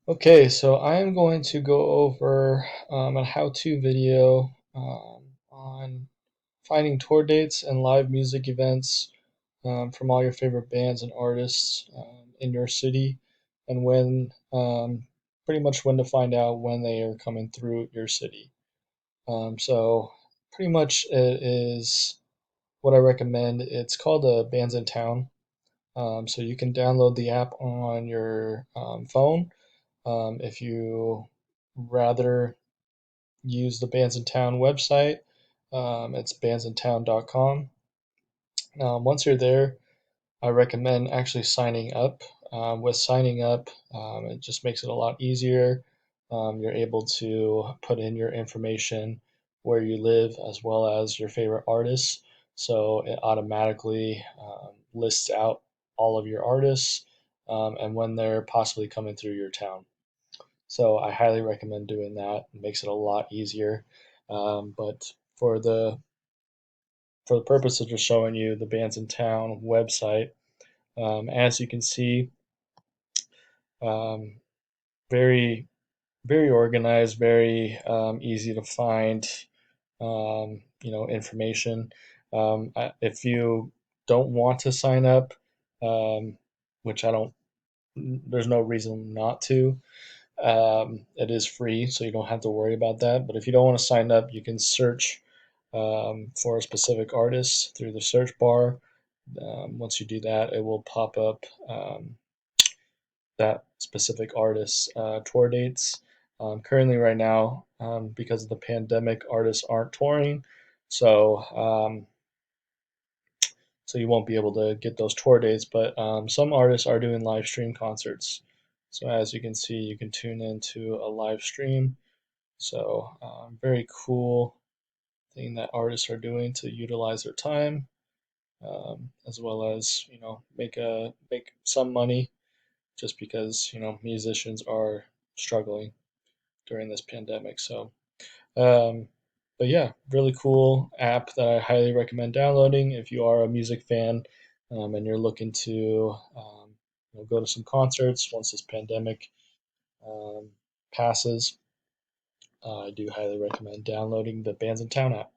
Okay, so I am going to go over a how-to video on finding tour dates and live music events from all your favorite bands and artists in your city, and pretty much when to find out when they are coming through your city. So pretty much it is what I recommend. It's called Bands in Town. So you can download the app on your phone if you rather use the Bands in Town website. It's bandsintown.com. Once you're there, I recommend actually signing up. With signing up, it just makes it a lot easier. You're able to put in your information, where you live, as well as your favorite artists. So it automatically lists out all of your artists and when they're possibly coming through your town. So I highly recommend doing that. It makes it a lot easier. But for the purpose of just showing you the Bands in Town website, as you can see, um, very very organized, very easy to find. Information. If you don't want to sign up, um, which I don't, there's no reason not to. It is free, so you don't have to worry about that. But if you don't want to sign up, you can search for a specific artist through the search bar. Once you do that, it will pop up that specific artist's tour dates. Currently, right now, because of the pandemic, artists aren't touring, so so you won't be able to get those tour dates. But some artists are doing live stream concerts. So as you can see, you can tune into a live stream. So very cool thing that artists are doing to utilize their time, as well as make some money, just because musicians are struggling during this pandemic. So, um, but yeah, really cool app that I highly recommend downloading if you are a music fan and you're looking to go to some concerts once this pandemic um, passes. I do highly recommend downloading the Bands in Town app.